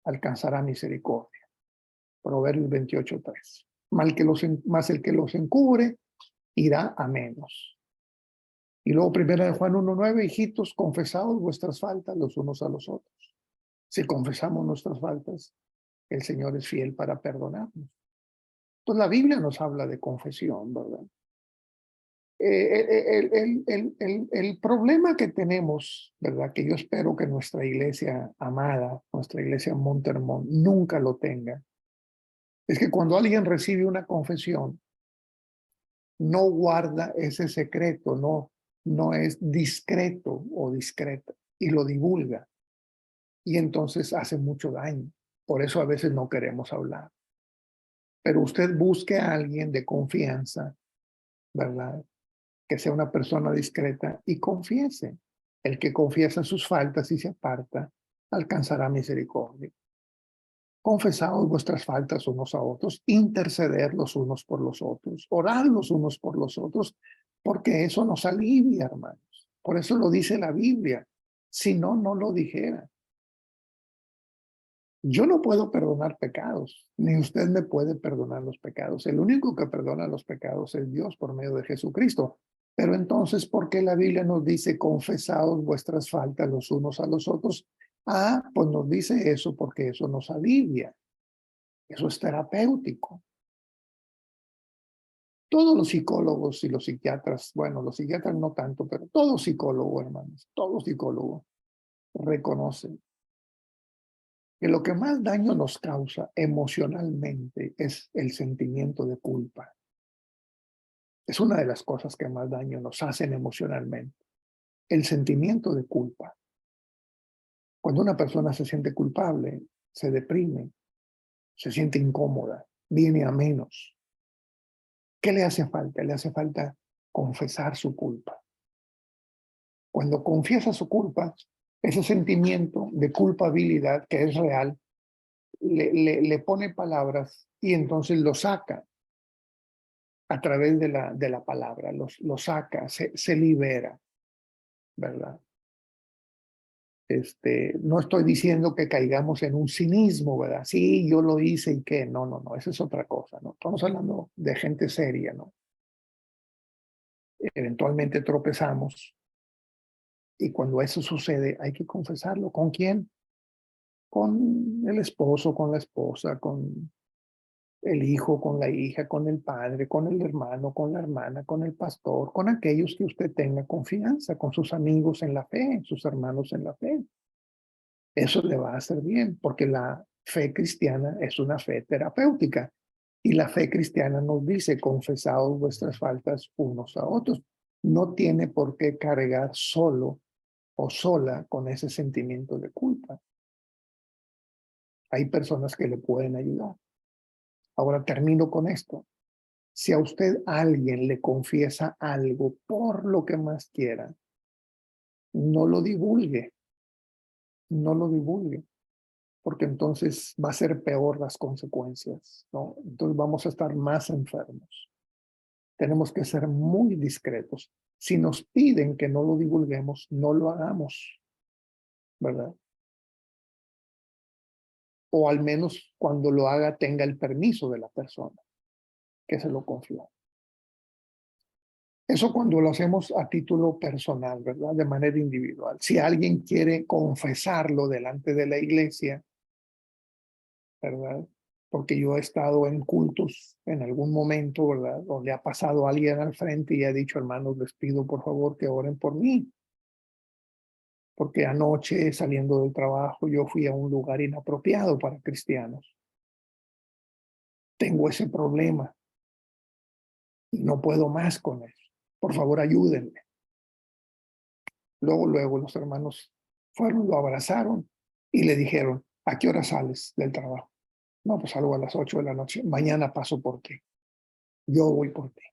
alcanzará misericordia. Proverbios 28:3. Más el que los encubre, irá a menos. Y luego primera de Juan 1:9, hijitos, confesaos vuestras faltas los unos a los otros. Si confesamos nuestras faltas, el Señor es fiel para perdonarnos. Entonces la Biblia nos habla de confesión, ¿verdad? El problema que tenemos, ¿verdad? Que yo espero que nuestra iglesia amada, nuestra iglesia Montermont, nunca lo tenga, es que cuando alguien recibe una confesión, no guarda ese secreto, no es discreto o discreta y lo divulga. Y entonces hace mucho daño. Por eso a veces no queremos hablar. Pero usted busque a alguien de confianza, ¿verdad? Que sea una persona discreta y confiese. El que confiesa sus faltas y se aparta, alcanzará misericordia. Confesaos vuestras faltas unos a otros, interceder los unos por los otros, orar los unos por los otros, porque eso nos alivia, hermanos. Por eso lo dice la Biblia. Si no, no lo dijera. Yo no puedo perdonar pecados, ni usted me puede perdonar los pecados. El único que perdona los pecados es Dios por medio de Jesucristo. Pero entonces, ¿por qué la Biblia nos dice confesaos vuestras faltas los unos a los otros? Ah, pues nos dice eso porque eso nos alivia. Eso es terapéutico. Todos los psicólogos y los psiquiatras, bueno, los psiquiatras no tanto, pero todo psicólogo, hermanos, todo psicólogo reconoce que lo que más daño nos causa emocionalmente es el sentimiento de culpa. Es una de las cosas que más daño nos hacen emocionalmente. El sentimiento de culpa. Cuando una persona se siente culpable, se deprime, se siente incómoda, viene a menos. ¿Qué le hace falta? Le hace falta confesar su culpa. Cuando confiesa su culpa, ese sentimiento de culpabilidad que es real, le pone palabras y entonces lo saca a través de la palabra, lo saca, se libera, ¿verdad? No estoy diciendo que caigamos en un cinismo, ¿verdad? Sí, yo lo hice y qué. No, no, no, eso es otra cosa, ¿no? Estamos hablando de gente seria, ¿no? Eventualmente tropezamos y cuando eso sucede hay que confesarlo. ¿Con quién? Con el esposo, con la esposa, con el hijo, con la hija, con el padre, con el hermano, con la hermana, con el pastor, con aquellos que usted tenga confianza, con sus amigos en la fe, sus hermanos en la fe. Eso le va a hacer bien, porque la fe cristiana es una fe terapéutica. Y la fe cristiana nos dice, confesaos vuestras faltas unos a otros. No tiene por qué cargar solo o sola con ese sentimiento de culpa. Hay personas que le pueden ayudar. Ahora termino con esto. Si a usted alguien le confiesa algo por lo que más quiera, no lo divulgue, no lo divulgue, porque entonces va a ser peor las consecuencias, ¿no? Entonces vamos a estar más enfermos. Tenemos que ser muy discretos. Si nos piden que no lo divulguemos, no lo hagamos, ¿verdad? O al menos cuando lo haga tenga el permiso de la persona que se lo confió. Eso cuando lo hacemos a título personal, ¿verdad? De manera individual. Si alguien quiere confesarlo delante de la iglesia, ¿verdad? Porque yo he estado en cultos en algún momento, ¿verdad? Donde ha pasado alguien al frente y ha dicho, hermanos, les pido por favor que oren por mí. Porque anoche saliendo del trabajo yo fui a un lugar inapropiado para cristianos. Tengo ese problema y no puedo más con eso. Por favor, ayúdenme. Luego los hermanos fueron, lo abrazaron y le dijeron, ¿a qué hora sales del trabajo? No, pues salgo a las 8 de la noche. Mañana paso por ti. Yo voy por ti.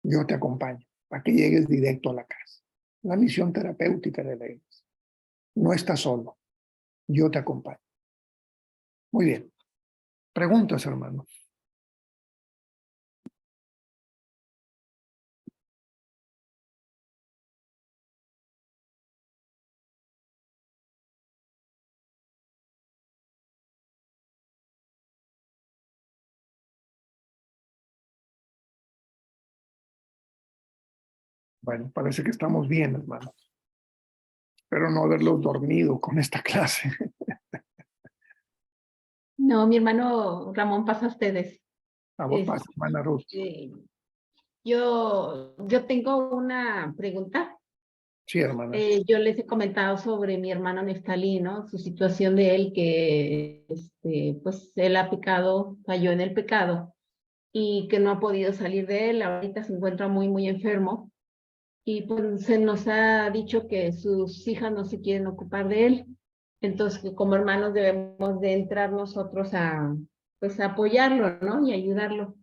Yo te acompaño para que llegues directo a la casa. La misión terapéutica de la iglesia. No estás solo. Yo te acompaño. Muy bien. Preguntas, hermano. Bueno, parece que estamos bien, hermano. Espero no haberlos dormido con esta clase. No, mi hermano Ramón pasa a ustedes. A vos pasa, hermana Ruth. Yo tengo una pregunta. Sí, hermana. Yo les he comentado sobre mi hermano Neftalí, ¿no? Su situación de él, que pues él ha pecado, cayó en el pecado y que no ha podido salir de él. Ahorita se encuentra muy, muy enfermo y pues se nos ha dicho que sus hijas no se quieren ocupar de él. Entonces, que como hermanos debemos de entrar nosotros pues, a apoyarlo, ¿no? Y ayudarlo.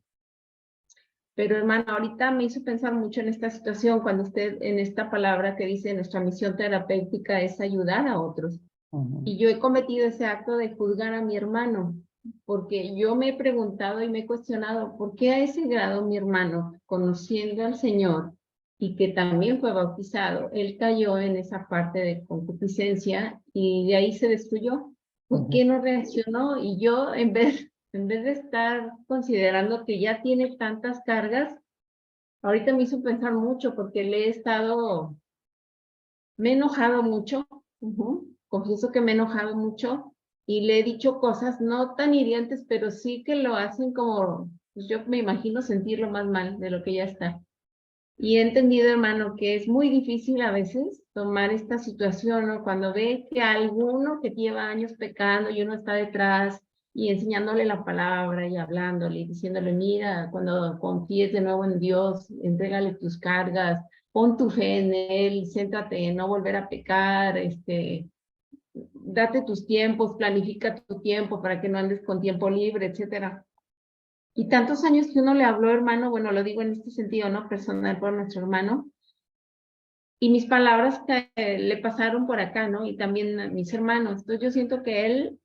Pero hermano, ahorita me hizo pensar mucho en esta situación cuando usted, en esta palabra que dice, nuestra misión terapéutica es ayudar a otros. Y yo he cometido ese acto de juzgar a mi hermano, porque yo me he preguntado y me he cuestionado, ¿por qué a ese grado mi hermano, conociendo al Señor y que también fue bautizado, él cayó en esa parte de concupiscencia y de ahí se destruyó? ¿Por qué no reaccionó? Y yo, en vez de estar considerando que ya tiene tantas cargas, ahorita me hizo pensar mucho porque me he enojado mucho, confieso que me he enojado mucho y le he dicho cosas no tan hirientes, pero sí que lo hacen como, pues yo me imagino sentirlo más mal de lo que ya está. Y he entendido, hermano, que es muy difícil a veces tomar esta situación, ¿no? Cuando ve que alguno que lleva años pecando y uno está detrás y enseñándole la palabra y hablándole y diciéndole, mira, cuando confíes de nuevo en Dios, entrégale tus cargas, pon tu fe en Él, céntrate en no volver a pecar, date tus tiempos, planifica tu tiempo para que no andes con tiempo libre, etcétera. Y tantos años que uno le habló, hermano, bueno, lo digo en este sentido, ¿no? Personal por nuestro hermano. Y mis palabras le pasaron por acá, ¿no? Y también a mis hermanos. Entonces yo siento que él,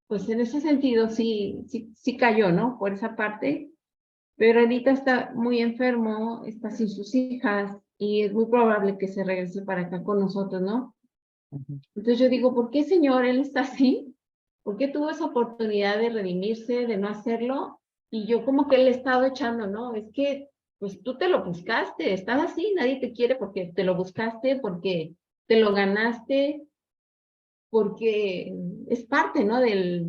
pues en ese sentido sí cayó, ¿no? Por esa parte. Pero ahorita está muy enfermo, está sin sus hijas y es muy probable que se regrese para acá con nosotros, ¿no? Entonces yo digo, ¿por qué, Señor, él está así? ¿Por qué tuvo esa oportunidad de redimirse, de no hacerlo? Y yo como que le he estado echando, ¿no? Es que, pues tú te lo buscaste, estás así, nadie te quiere porque te lo buscaste, porque te lo ganaste, porque es parte, ¿no? del